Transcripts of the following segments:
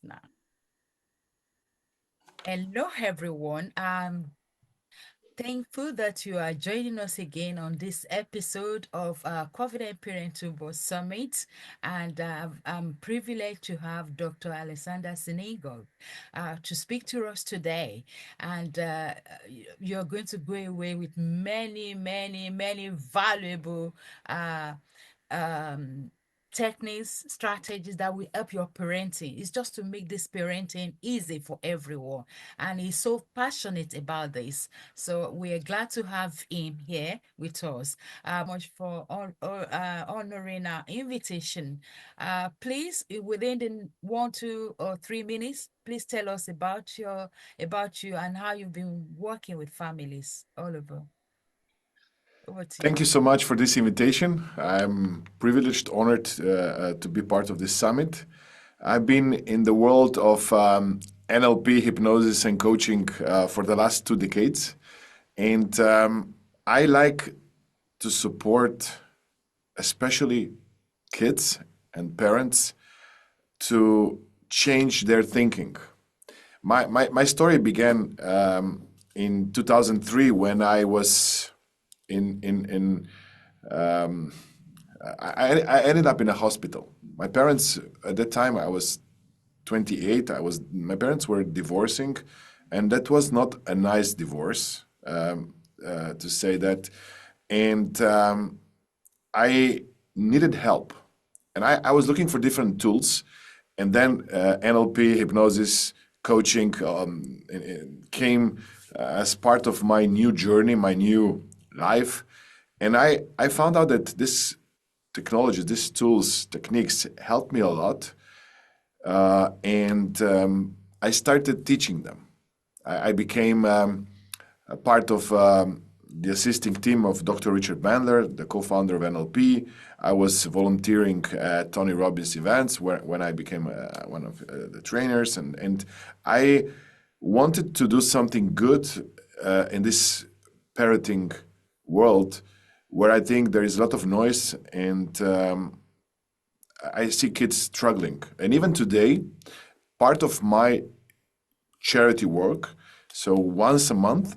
Now, hello everyone. I'm thankful that you are joining us again on this episode of Confident Parenting Board Summit, and I'm privileged to have Dr. Alexander Sinigoj to speak to us today. And you're going to go away with many, many, many valuable uh, um, techniques, strategies that will help your parenting. It's just to make this parenting easy for everyone. And he's so passionate about this. So we are glad to have him here with us. Much for honoring our invitation. Please, within the 1, 2, or 3 minutes, please tell us about you and how you've been working with families all over. Over to Thank you. you so much for this invitation. I'm privileged, honored to be part of this summit. I've been in the world of NLP, hypnosis, and coaching for the last 2 decades. And I like to support, especially kids and parents, to change their thinking. My story began in 2003 when I was in um, I ended up in a hospital. My parents at that time I was 28. My parents were divorcing, and that was not a nice divorce, to say that. And I needed help, and I was looking for different tools, and then NLP, hypnosis, coaching came as part of my new journey, my new life, and I found out that this technology, these tools, techniques helped me a lot, and I started teaching them. I became a part of the assisting team of Dr. Richard Bandler, the co-founder of NLP. I was volunteering at Tony Robbins events when I became one of the trainers, and I wanted to do something good in this parenting world where I think there is a lot of noise and I see kids struggling. And even today, part of my charity work, so once a month,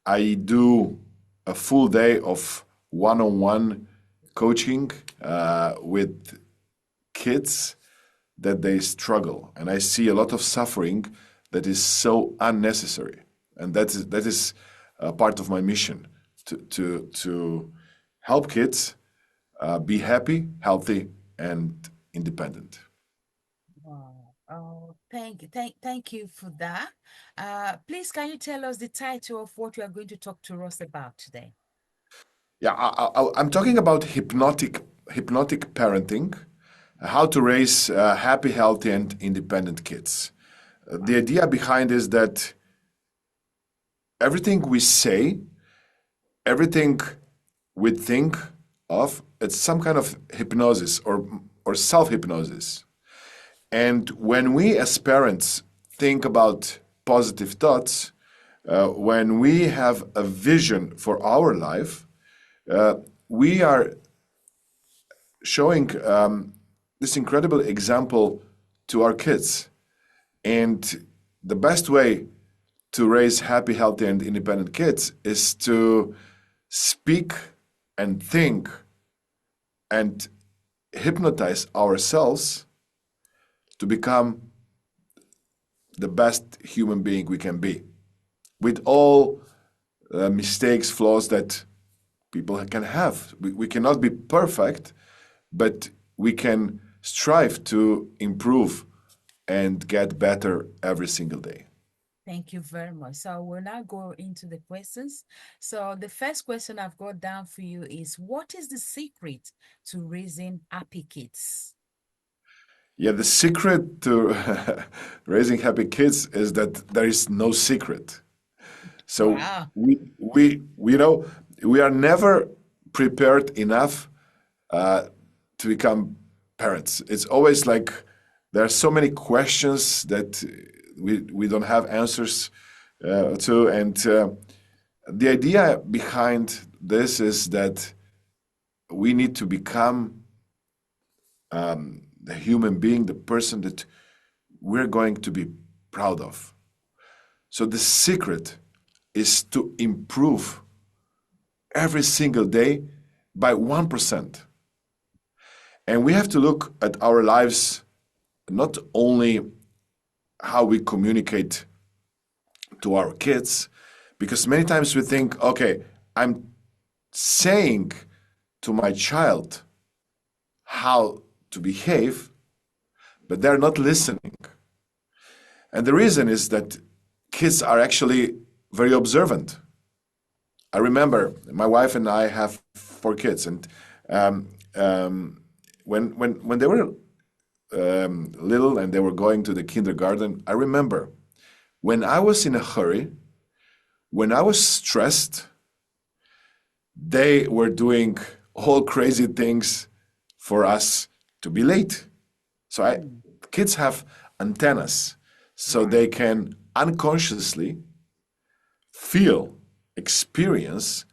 I do a full day of one-on-one coaching with kids that they struggle. And I see a lot of suffering that is so unnecessary. And that is part of my mission to help kids be happy, healthy, and independent. Wow. Oh, thank you for that. Please, can you tell us the title of what you are going to talk to us about today? Yeah, I'm talking about hypnotic parenting, how to raise happy, healthy, and independent kids. The Wow. idea behind is that everything we say, everything we think of, it's some kind of hypnosis or self-hypnosis. And when we as parents think about positive thoughts, when we have a vision for our life, uh, we are showing this incredible example to our kids. And the best way to raise happy, healthy, and independent kids is to speak and think and hypnotize ourselves to become the best human being we can be with all mistakes, flaws that people can have. We cannot be perfect, but we can strive to improve and get better every single day. Thank you very much. So we'll now go into the questions. So the first question I've got down for you is, what is the secret to raising happy kids? Yeah, the secret to raising happy kids is that there is no secret. So Wow. we are never prepared enough uh, to become parents. It's always like there are so many questions that we don't have answers to, and the idea behind this is that we need to become the human being, the person that we're going to be proud of. So the secret is to improve every single day by 1%. And we have to look at our lives not only how we communicate to our kids, because many times we think, okay, I'm saying to my child how to behave, but they're not listening. And the reason is that kids are actually very observant. I remember my wife and I have 4 kids, and um, um, when they were little and they were going to the kindergarten, I remember when I was in a hurry, when I was stressed, they were doing all crazy things for us to be late. So Mm. kids have antennas, so Right. they can unconsciously feel, experience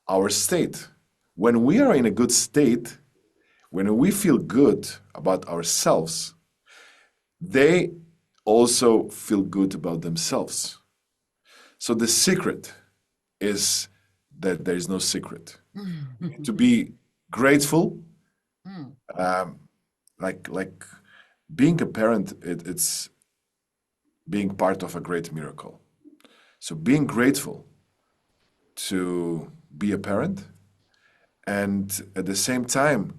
our state. When we are in a good state, when we feel good about ourselves, they also feel good about themselves. So the secret is that there is no secret. To be grateful, Mm. um, like being a parent, it's being part of a great miracle. So being grateful to be a parent, and at the same time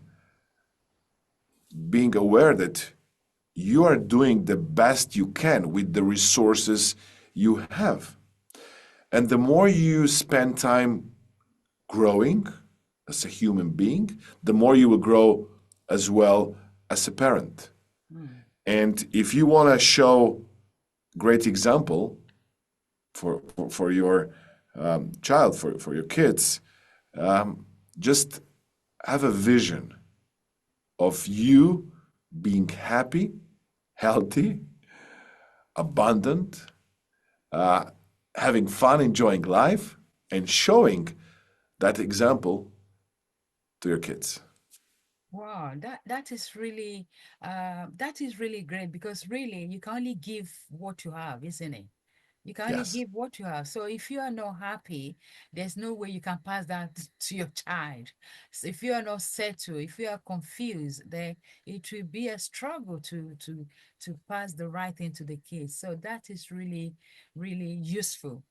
being aware that you are doing the best you can with the resources you have. And the more you spend time growing as a human being, the more you will grow as well as a parent. Mm. And if you want to show great example for your child, for your kids, um, just have a vision of you being happy, healthy, abundant, uh, having fun, enjoying life, and showing that example to your kids. Wow, that is really great because really you can only give what you have, isn't it? You can only Yes. give what you have. So if you are not happy, there's no way you can pass that to your child. So if you are not settled, if you are confused, then it will be a struggle to pass the right thing to the kids. So that is really, really useful.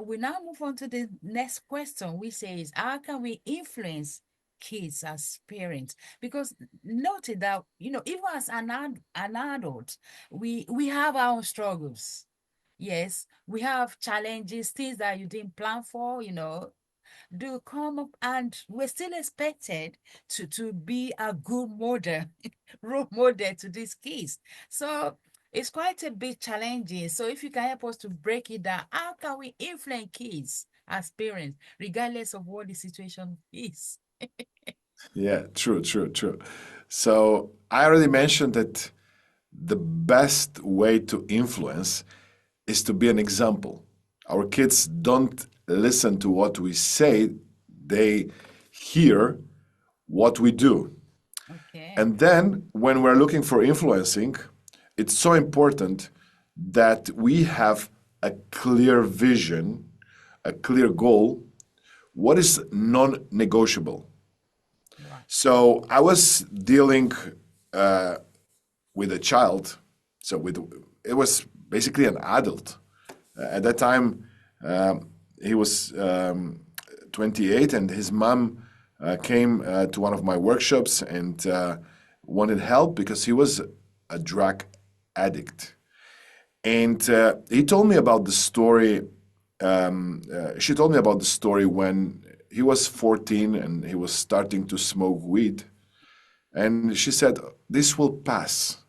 We now move on to the next question, which says, how can we influence kids as parents? Because noted that, even as an adult, we have our own struggles. Yes, we have challenges, things that you didn't plan for, do come up, and we're still expected to be a good model, role model to these kids. So it's quite a bit challenging. So if you can help us to break it down, how can we influence kids as parents, regardless of what the situation is? Yeah, true, true, true. So I already mentioned that the best way to influence is to be an example. Our kids don't listen to what we say, they hear what we do. Okay. And then when we're looking for influencing, it's so important that we have a clear vision, a clear goal. What is non negotiable? Right. So I was dealing with a child. So it was basically an adult. At that time, he was 28, and his mom came to one of my workshops and wanted help because he was a drug addict. And he told me about the story. She told me about the story when he was 14 and he was starting to smoke weed. And she said, "This will pass.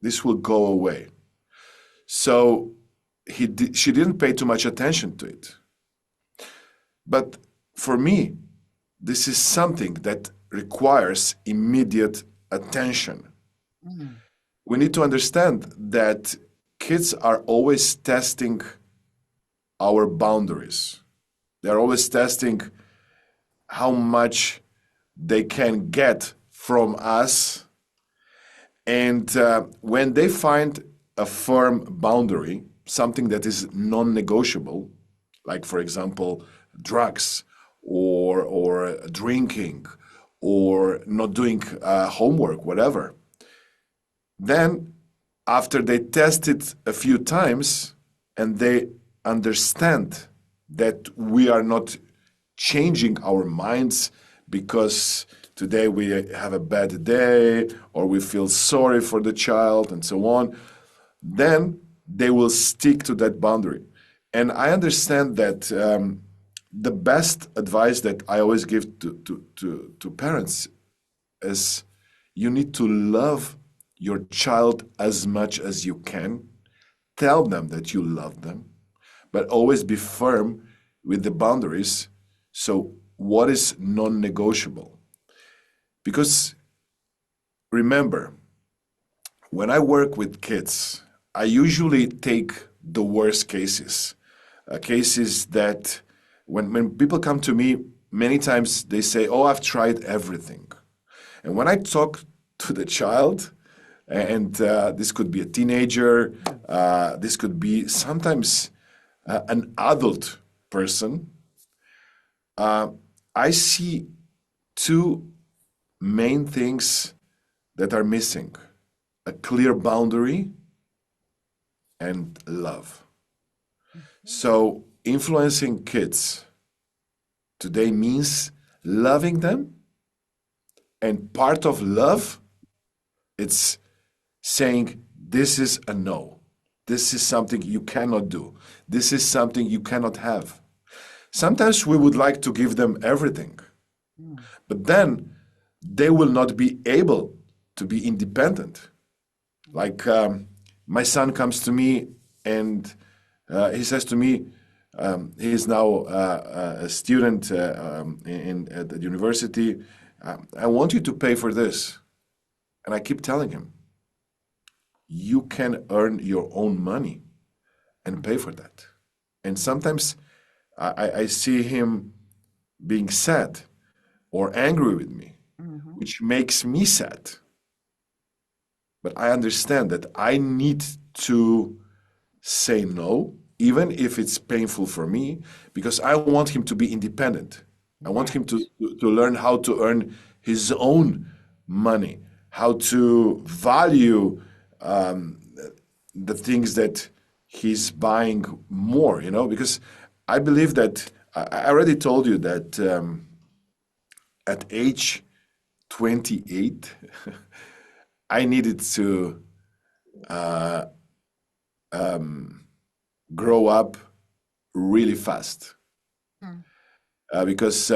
This will go away." So she didn't pay too much attention to it. But for me, this is something that requires immediate attention. Mm. We need to understand that kids are always testing our boundaries. They're always testing how much they can get from us. And when they find a firm boundary, something that is non-negotiable, like for example, drugs or drinking or not doing homework, whatever. Then, after they test it a few times and they understand that we are not changing our minds because today we have a bad day or we feel sorry for the child and so on, then they will stick to that boundary. And I understand that the best advice that I always give to parents is you need to love your child as much as you can. Tell them that you love them, but always be firm with the boundaries. So, what is non negotiable? Because remember, when I work with kids, I usually take the worst cases, cases that when people come to me, many times they say, "Oh, I've tried everything." And when I talk to the child, and this could be a teenager, this could be sometimes an adult person, uh, I see two main things that are missing: a clear boundary and love. So, influencing kids today means loving them, and part of love, it's saying, this is a no. This is something you cannot do. This is something you cannot have. Sometimes we would like to give them everything, Mm. but then they will not be able to be independent. Like my son comes to me and he says to me, he is now a student at the university. I want you to pay for this. And I keep telling him, you can earn your own money and pay for that. And sometimes I see him being sad or angry with me, Mm-hmm. which makes me sad. But I understand that I need to say no, even if it's painful for me, because I want him to be independent. I want him Right. to learn how to earn his own money, how to value um, the things that he's buying more, because I believe that I already told you that at age 28, I needed to grow up really fast Mm. because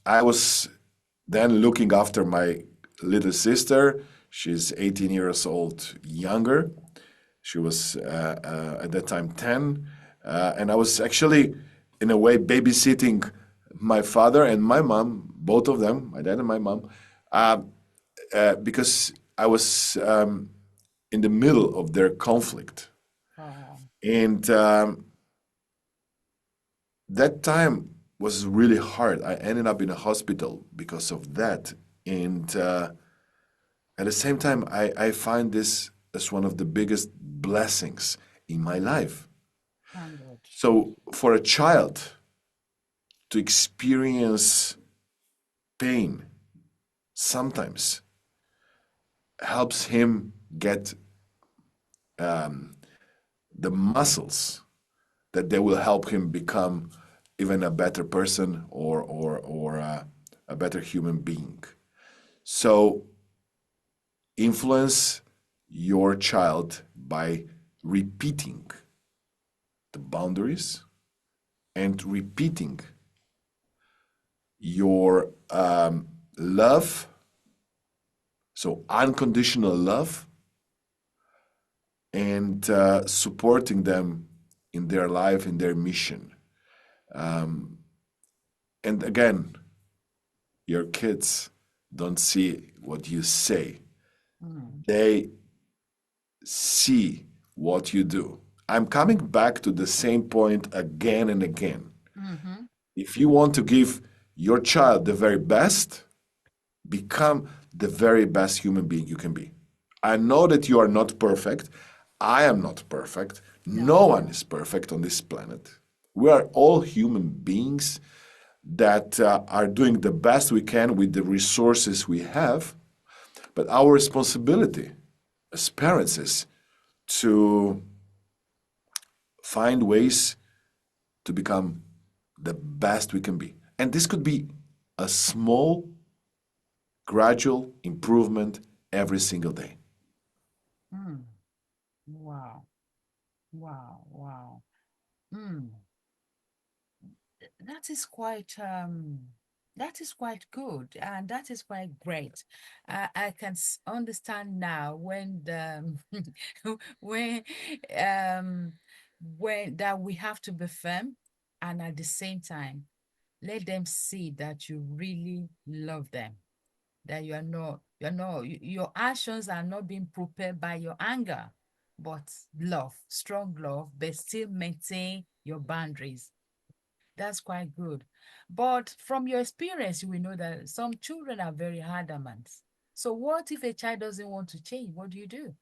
I was then looking after my little sister. She's 18 years old younger. She was at that time 10. And I was actually, in a way, babysitting my father and my mom, both of them, my dad and my mom, uh, because I was in the middle of their conflict. Oh. And that time was really hard. I ended up in a hospital because of that. And at the same time, I find this as one of the biggest blessings in my life. Thank God. So, for a child to experience pain sometimes helps him get the muscles that they will help him become even a better person or a better human being. So, influence your child by repeating the boundaries and repeating your love, so unconditional love, and supporting them in their life, in their mission. Um, and again, your kids don't see what you say, Mm. they see what you do. I'm coming back to the same point again and again. Mm-hmm. If you want to give your child the very best, become the very best human being you can be. I know that you are not perfect. I am not perfect. No No. one is perfect on this planet. We are all human beings that are doing the best we can with the resources we have. But our responsibility as parents is to find ways to become the best we can be. And this could be a small, gradual improvement every single day. Mm. Wow. Wow. Wow. Mm. That is quite good, and that is quite great. I can understand now when the when um when that we have to be firm, and at the same time let them see that you really love them, that your actions are not being propelled by your anger, but love, strong love, but still maintain your boundaries. That's quite good. But from your experience, you will know that some children are very adamant. So what if a child doesn't want to change? What do you do?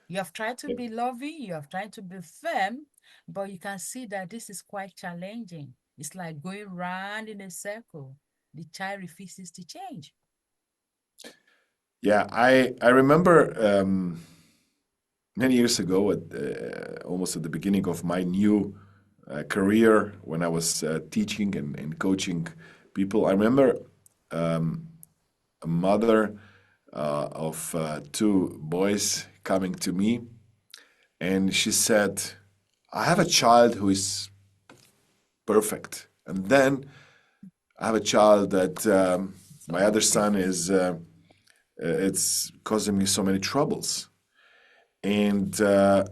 You have tried to be loving, you have tried to be firm, but you can see that this is quite challenging. It's like going round in a circle. The child refuses to change. Yeah, I remember many years ago, almost at the beginning of my new career, when I was teaching and coaching people. I remember a mother of two boys coming to me, and she said, "I have a child who is perfect, and then I have a child that So my other not son perfect. is." It's causing me so many troubles. And I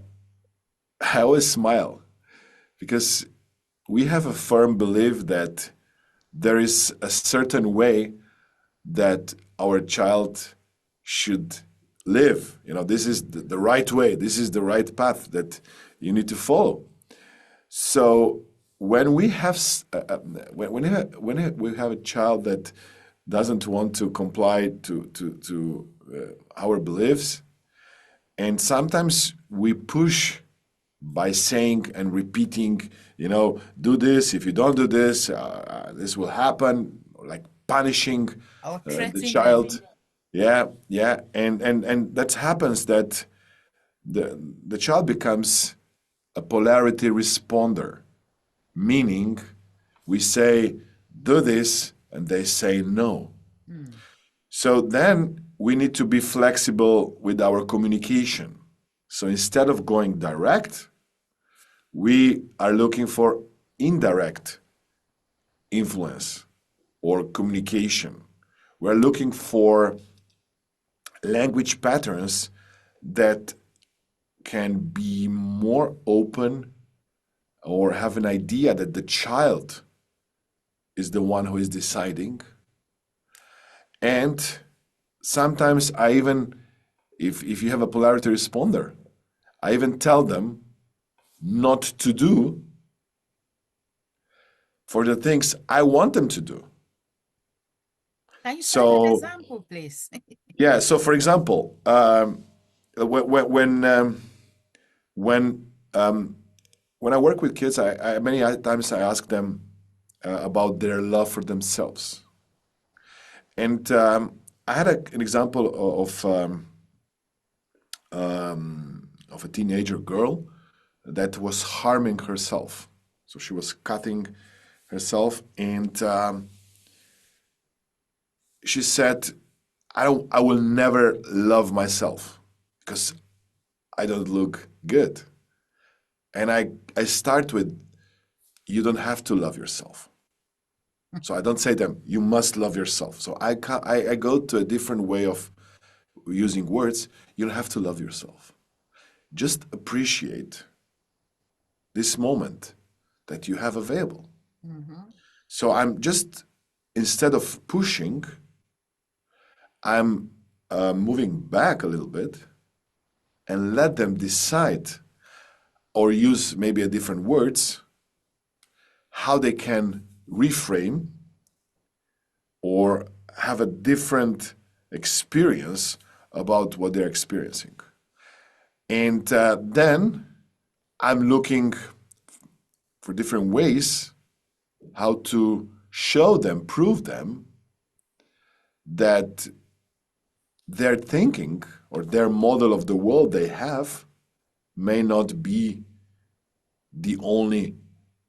always smile because we have a firm belief that there is a certain way that our child should live. You know, this is the right way, this is the right path that you need to follow. So when we have when we have a child that doesn't want to comply our beliefs, and sometimes we push by saying and repeating, you know, do this. If you don't do this, this will happen. Like punishing Or the threaten them. child. Yeah, yeah, and that happens that the child becomes a polarity responder, meaning we say do this and they say no. Hmm. So then we need to be flexible with our communication. So instead of going direct, we are looking for indirect influence or communication. We're looking for language patterns that can be more open or have an idea that the child is the one who is deciding. And sometimes I even, if you have a polarity responder, I even tell them not to do for the things I want them to do. Can you cite an So example, please? yeah, so for example, when when um, when I work with kids, I many times I ask them about their love for themselves, and I had an example of a teenager girl that was harming herself. So she was cutting herself, and she said, I will never love myself because I don't look good." And I start with, you don't have to love yourself. So I don't say to them, you must love yourself. So I go to a different way of using words. You don't have to love yourself. Just appreciate this moment that you have available. Mm-hmm. So I'm just, instead of pushing, I'm moving back a little bit and let them decide or use maybe a different words how they can reframe or have a different experience about what they're experiencing. And then I'm looking for different ways how to show them, prove them that their thinking or their model of the world they have may not be the only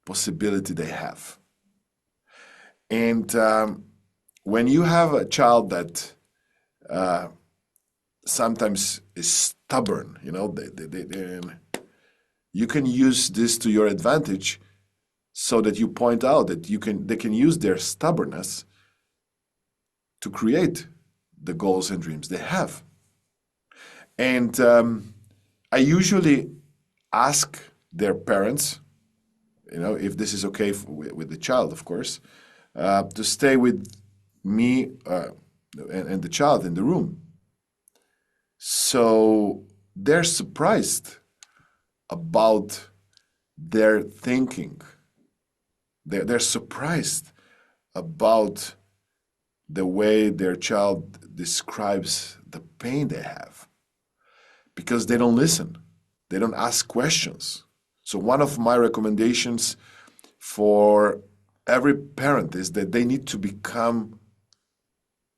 possibility they have. And when you have a child that uh, sometimes is stubborn, you can use this to your advantage so that you point out that they can use their stubbornness to create the goals and dreams they have. And I usually ask their parents, if this is okay with the child, of course, to stay with me and the child in the room. So they're surprised about their thinking. They're surprised about the way their child describes the pain they have because they don't listen. They don't ask questions. So, one of my recommendations for every parent is that they need to become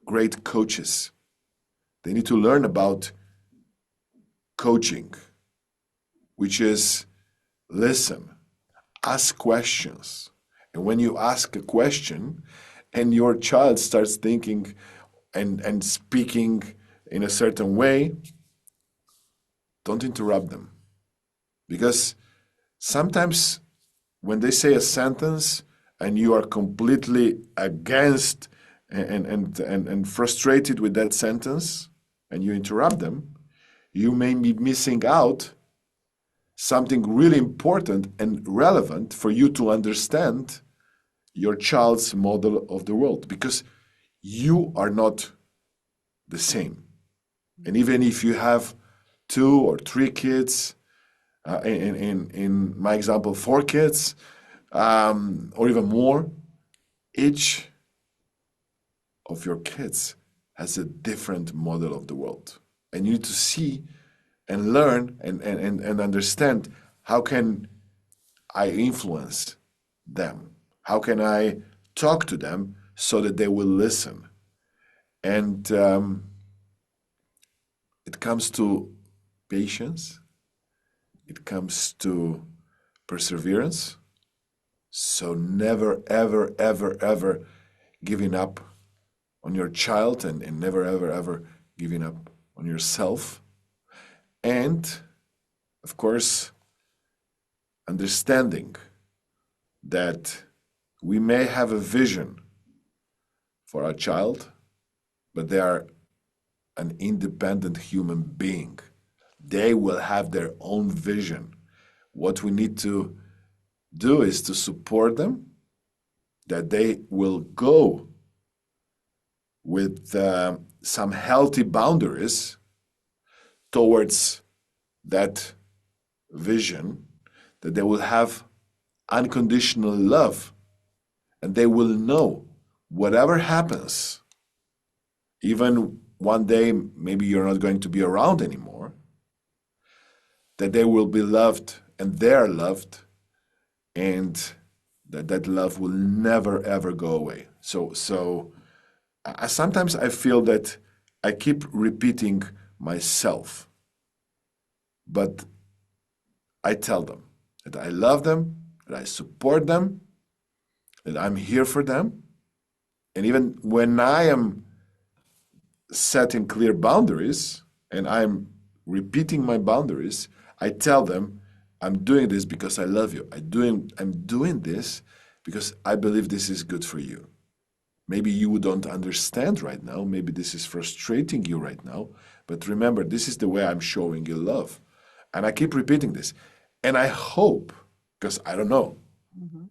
great coaches. They need to learn about coaching, which is listen, ask questions. And when you ask a question and your child starts thinking and speaking in a certain way, don't interrupt them. Because sometimes when they say a sentence and you are completely against and frustrated with that sentence and you interrupt them, you may be missing out something really important and relevant for you to understand your child's model of the world because you are not the same. And even if you have two or three kids, in my example, four kids, or even more, each of your kids has a different model of the world. And you need to see and learn and understand how can I influence them? How can I talk to them so that they will listen? And it comes to patience, it comes to perseverance. So never, ever, ever, ever giving up on your child and never, ever, ever giving up on yourself. And of course, understanding that we may have a vision for our child, but they are an independent human being. They will have their own vision. What we need to do is to support them, that they will go with some healthy boundaries towards that vision, that they will have unconditional love and they will know whatever happens, even one day maybe you're not going to be around anymore, that they will be loved and they're loved and that love will never ever go away. So sometimes I feel that I keep repeating myself, but I tell them that I love them, that I support them, that I'm here for them. And even when I am setting clear boundaries and I'm repeating my boundaries, I tell them, I'm doing this because I love you. I'm doing this because I believe this is good for you. Maybe you don't understand right now. Maybe this is frustrating you right now. But remember, this is the way I'm showing you love. And I keep repeating this. And I hope, because I don't know, Mm-hmm.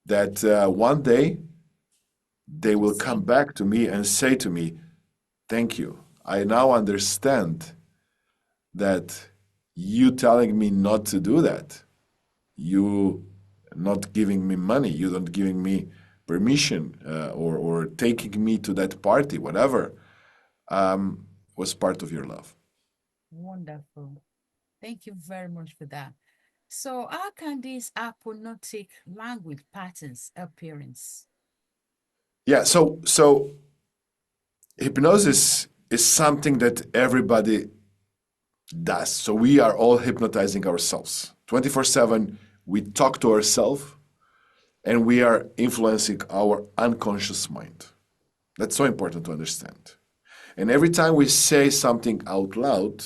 that one day they The will come same. back to me and say to me, thank you. I now understand that you telling me not to do that, you not giving me money, you don't giving me permission or taking me to that party, whatever, was part of your love. Wonderful. Thank you very much for that. So, how can these hypnotic language patterns appearance? Yeah, so hypnosis is something that everybody does. So we are all hypnotizing ourselves. 24/7, we talk to ourselves and we are influencing our unconscious mind. That's so important to understand. And every time we say something out loud,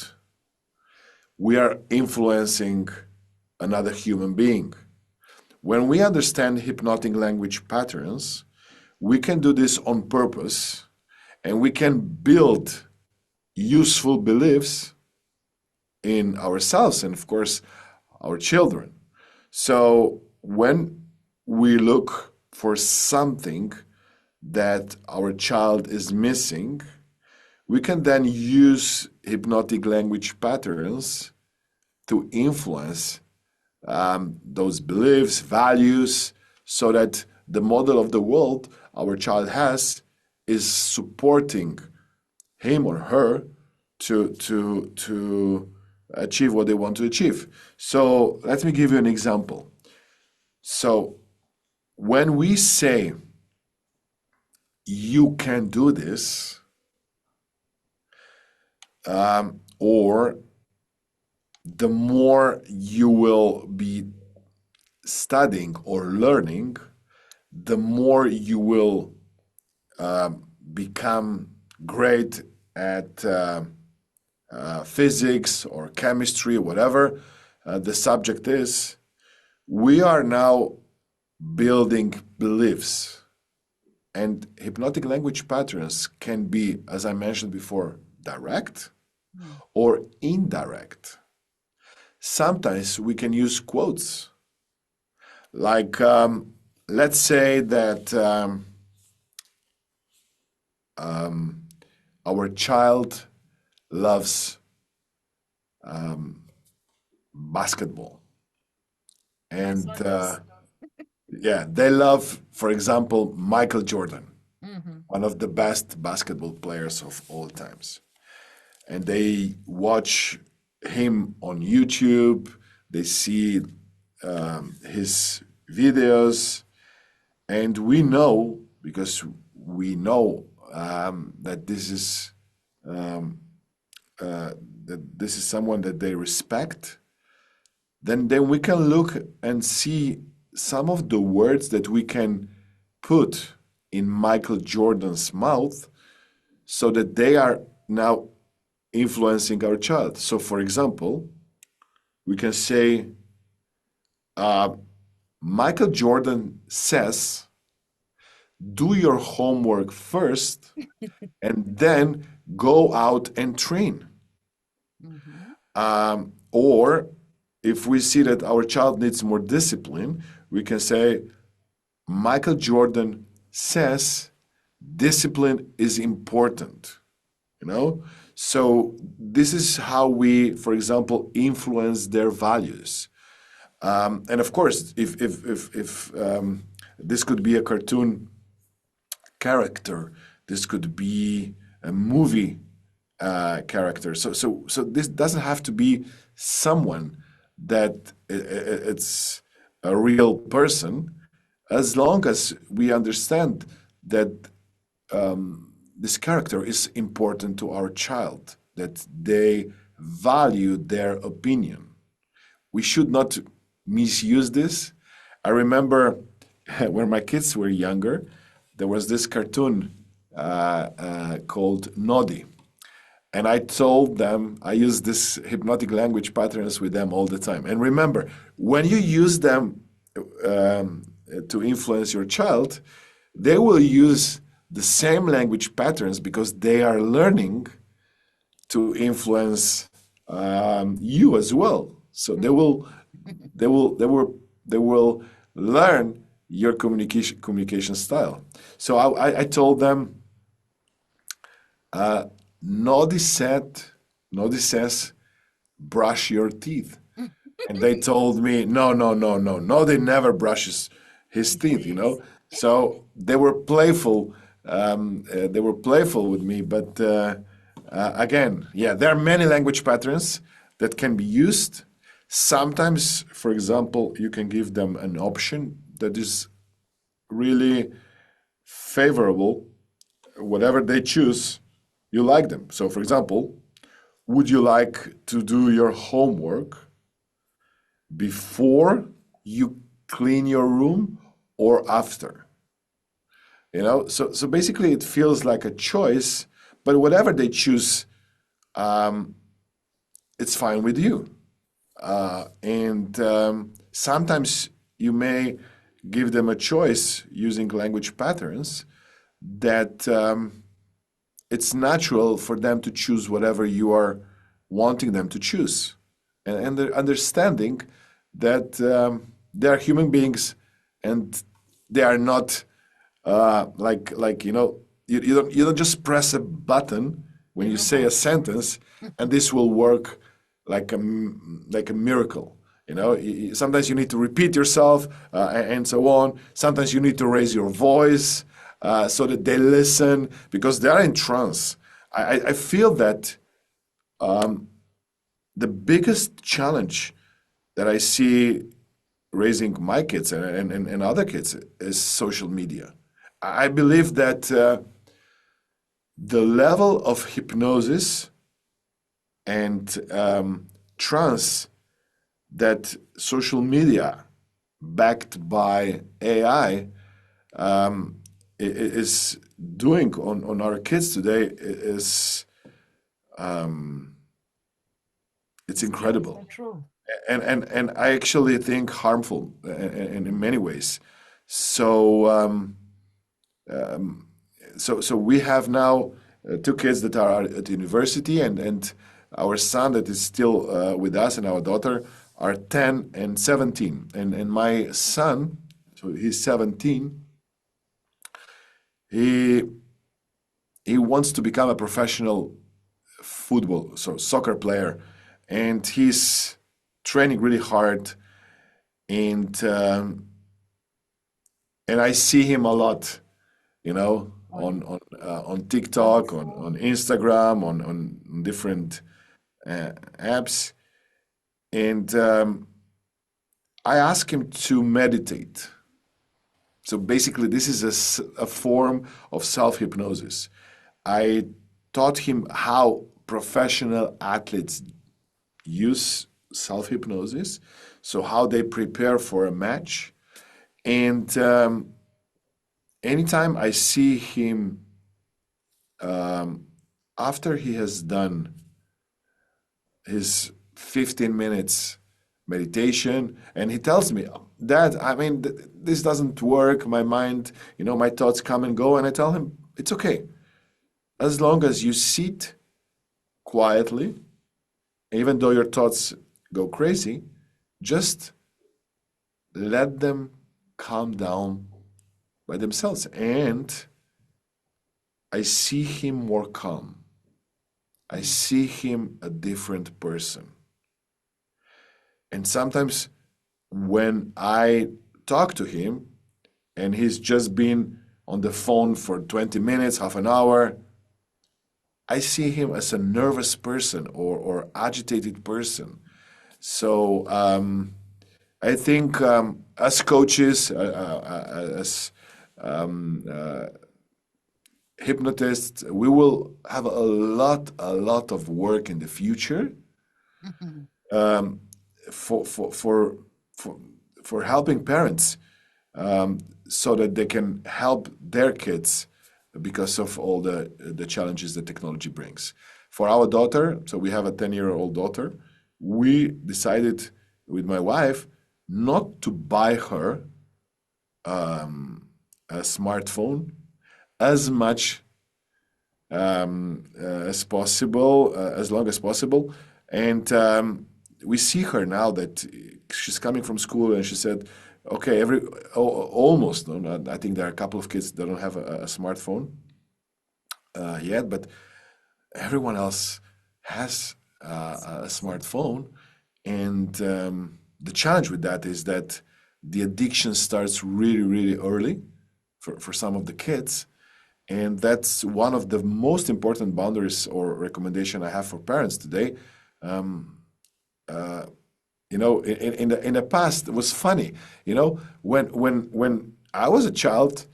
we are influencing another human being. When we understand hypnotic language patterns, we can do this on purpose and we can build useful beliefs in ourselves and, of course, our children. So when we look for something that our child is missing, we can then use hypnotic language patterns to influence those beliefs, values, so that the model of the world our child has is supporting him or her to achieve what they want to achieve. So let me give you an example. So when we say you can do this, or the more you will be studying or learning, the more you will become great at physics or chemistry, whatever the subject is. We are now building beliefs. And hypnotic language patterns can be, as I mentioned before, direct Mm. or indirect. Sometimes we can use quotes. Like, let's say that our child loves basketball. As And one does. yeah, they love, for example, Michael Jordan, Mm-hmm. one of the best basketball players of all times. And they watch him on YouTube, they see his videos, and we know because we know that this is someone that they respect. Then we can look and see some of the words that we can put in Michael Jordan's mouth so that they are now influencing our child. So, for example, we can say, uh, Michael Jordan says, do your homework first and then go out and train. Mm-hmm. Or if we see that our child needs more discipline, we can say, Michael Jordan says discipline is important, you know? So this is how we, for example, influence their values. And of course, if this could be a cartoon character, this could be a movie character. So this doesn't have to be someone that it's a real person, as long as we understand that this character is important to our child, that they value their opinion. We should not misuse this. I remember when my kids were younger, there was this cartoon called Noddy. And I told them, I use this hypnotic language patterns with them all the time. And remember, when you use them to influence your child, they will use the same language patterns because they are learning to influence you as well. So they will learn your communication style. So I told them, Nodi said, Nodi says, brush your teeth. And they told me, no, no, no, no, no, they never brushes his These teeth, you days. know. So they were playful. They were playful with me, but again, yeah, there are many language patterns that can be used. Sometimes, for example, you can give them an option that is really favorable. Whatever they choose, you like them. So, for example, would you like to do your homework before you clean your room or after? So basically it feels like a choice, but whatever they choose, um, it's fine with you. And sometimes you may give them a choice using language patterns that it's natural for them to choose whatever you are wanting them to choose. And they're understanding that they are human beings and they are not you don't just press a button when A you say a robot. sentence and this will work like a miracle. Sometimes you need to repeat yourself and so on. Sometimes you need to raise your voice so that they listen because they are in trance. I feel that the biggest challenge that I see raising my kids and other kids is social media. I believe that the level of hypnosis and trance that social media backed by AI is doing on our kids today is it's It's beyond incredible. control. And I actually think harmful in many ways. So so we have now two kids that are at university, and our son that is still with us, and our daughter are 10 and 17. And my son, so he's 17, he he wants to become a professional football, so soccer player, and he's training really hard, and and I see him a lot, On on on the TikTok, on phone. Instagram, on different apps, and I ask him to meditate. So basically, this is a form of self hypnosis. I taught him how professional athletes use self hypnosis, so how they prepare for a match, and anytime I see him after he has done his 15 minutes meditation and he tells me, Dad, I mean, this doesn't work, my mind, my thoughts come and go, and I tell him it's okay as long as you sit quietly, even though your thoughts go crazy, just let them calm down by themselves. And I see him more calm. I Mm. see him a different person. And sometimes when I talk to him and he's just been on the phone for 20 minutes, half an hour, I see him as a nervous person or agitated person. So I think as coaches, as hypnotists, we will have a lot of work in the future for for for for, for helping parents so that they can help their kids because of all the challenges that technology brings. For our daughter, so we have a 10-year-old daughter, we decided with my wife not to buy her a smartphone as much as possible, as long as possible. And we see her now that she's coming from school, and she said, "Okay, almost. No, I think there are a couple of kids that don't have a smartphone yet, but everyone else has a smartphone." And the challenge with that is that the addiction starts really, really early for some of the kids. And that's one of the most important boundaries or recommendation I have for parents today. in the past it was funny. When I was a child,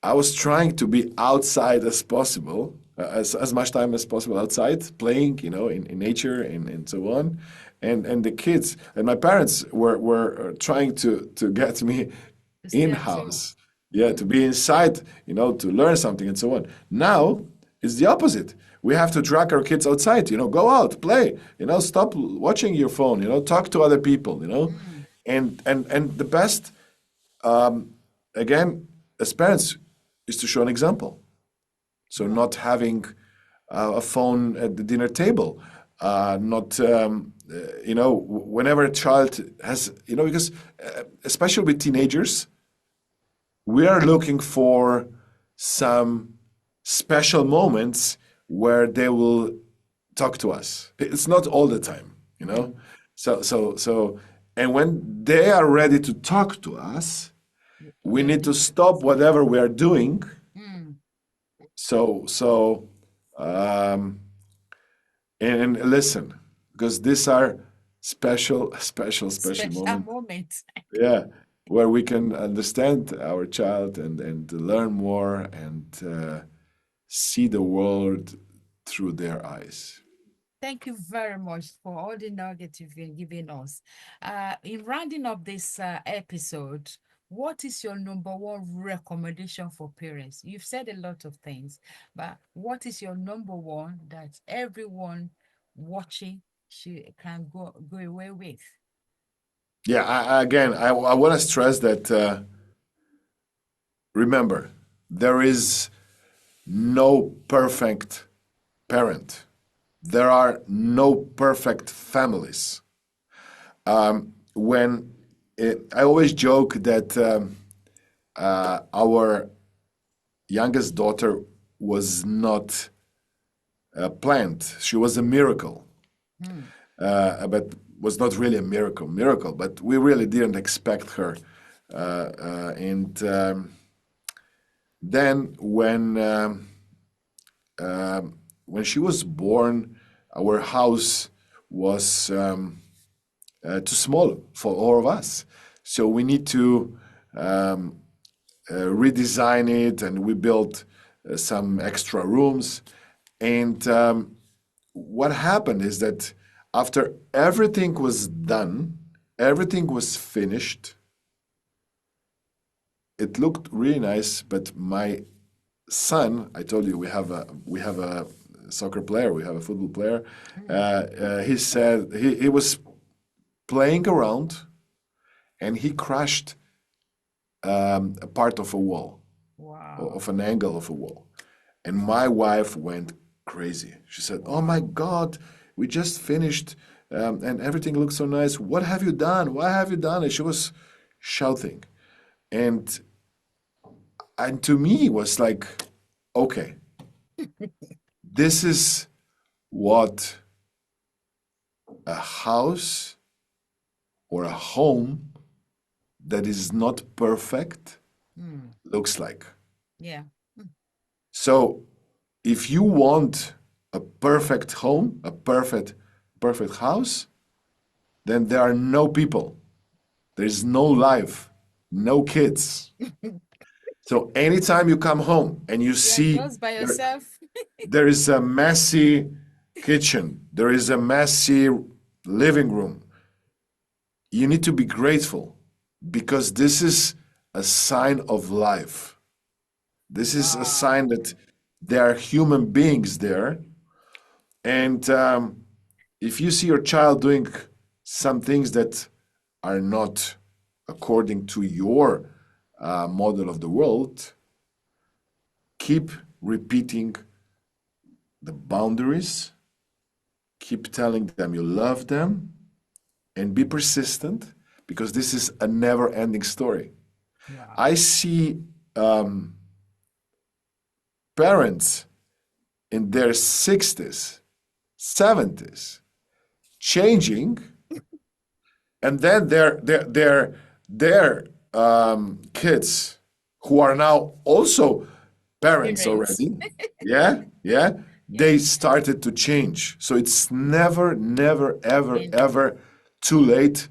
I was trying to be outside as possible, as much time as possible outside, playing, in nature and so on. And the kids and my parents were trying to get me To stay in at home. house, yeah, to be inside, to learn something and so on. Now it's the opposite. We have to drag our kids outside, go out, play, stop watching your phone, talk to other people, Mm. and the best, again, as parents, is to show an example. So Wow. not having a phone at the dinner table, not whenever a child has, because especially with teenagers, we are looking for some special moments where they will talk to us. It's not all the time, you know. Mm. So, and when they are ready to talk to us, we They'll need be to stop ready. whatever we are doing. Mm. So, um, and listen, because these are special, special Special moments. moment. Yeah, where we can understand our child and learn more and see the world through their eyes. Thank you very much for all the nuggets you've been giving us. In rounding up this episode, what is your number one recommendation for parents? You've said a lot of things, but what is your number one that everyone watching can go away with? Yeah, again, I want to stress that remember, there is no perfect parent. There are no perfect families. I always joke that our youngest daughter was not planned. She was a miracle, Hmm. but was not really a miracle. But we really didn't expect her. And then when she was born, our house was too small for all of us. So we need to redesign it, and we built some extra rooms. And what happened is that after everything was done, everything was finished, it looked really nice, but my son, I told you we have a soccer player, we have a football player. Hmm. He said he was playing around and he crashed a part of a wall, of Wow. an angle of a wall. And my wife went crazy. She said, "Oh my Wow. God, we just finished and everything looks so nice. What have you done? What have you done?" And she was shouting. And and to me it was like, okay, this is what a house or a home that is not perfect Hmm. looks like. Yeah. Hmm. So if you want a perfect home, a perfect house, then there are no people. There's no life, no kids. So anytime you come home and you You're see just by there, yourself. there is a messy kitchen, there is a messy living room, you need to be grateful because this is a sign of life. This is a sign Wow. that there are human beings there. And if you see your child doing some things that are not according to your model of the world, keep repeating the boundaries, keep telling them you love them, and be persistent because this is a never ending story. Wow. I see um, parents in their 60s, 70s changing, and then their kids who are now also parents Parents. already, yeah, they Yeah. started to change. So it's never, never, ever, Been ever. too late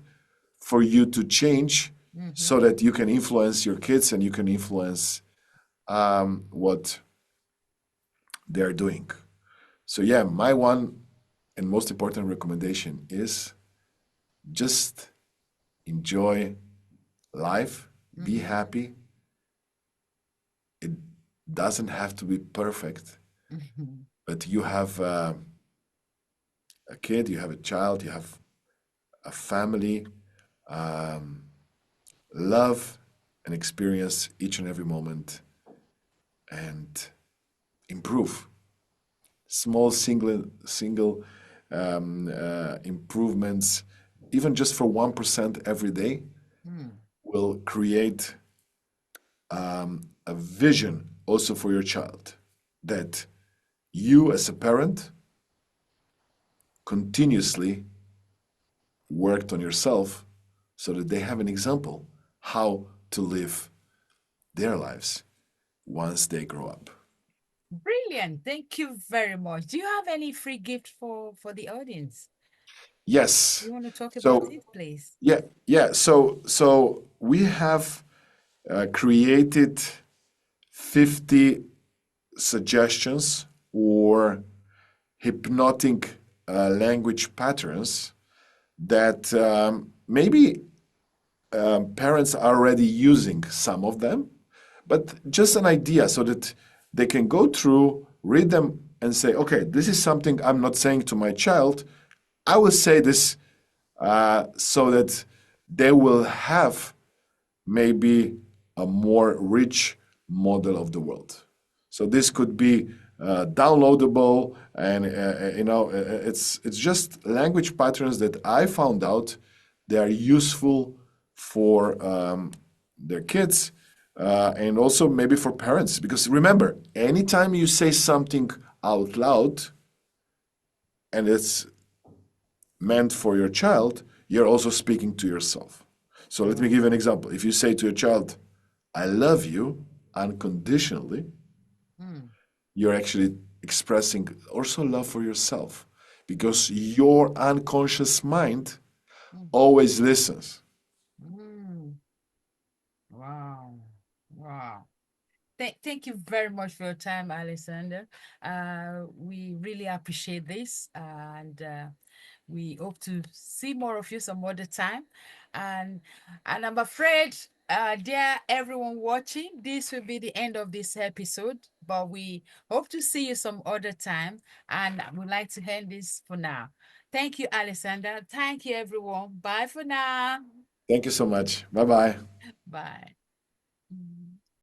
for you to change Mm-hmm. so that you can influence your kids and you can influence what they're doing. So, yeah, my one and most important recommendation is just enjoy life, be Mm-hmm. happy. It doesn't have to be perfect, Mm-hmm. but you have a kid, you have a child, you have a family. Um, Love and experience each and every moment and improve. Small single improvements, even just for 1% every day, Mm. will create a vision also for your child that you as a parent continuously worked on yourself so that they have an example how to live their lives once they grow up. Brilliant. Thank you very much. Do you have any free gift for the audience? Yes. You want to talk about So it, please? yeah. So we have created 50 suggestions or hypnotic language patterns that maybe parents are already using some of them, but just an idea so that they can go through, read them, and say, okay, this is something I'm not saying to my child. I will say this so that they will have maybe a more rich model of the world. So this could be downloadable, and it's just language patterns that I found out they are useful for their kids and also maybe for parents. Because remember, anytime you say something out loud and it's meant for your child, you're also speaking to yourself. So let me Wow. give you an example. If you say to your child, I love you unconditionally, Mm. you're actually expressing also love for yourself because your unconscious mind Mm. always listens. Mm. Wow. Wow. Thank you very much for your time, Alexander. We really appreciate this, and we hope to see more of you some other time. And I'm afraid, dear everyone watching, this will be the end of this episode. But we hope to see you some other time, and I would like to end this for now. Thank you, Alexander. Thank you, everyone. Bye for now. Thank you so much. Bye bye. Bye.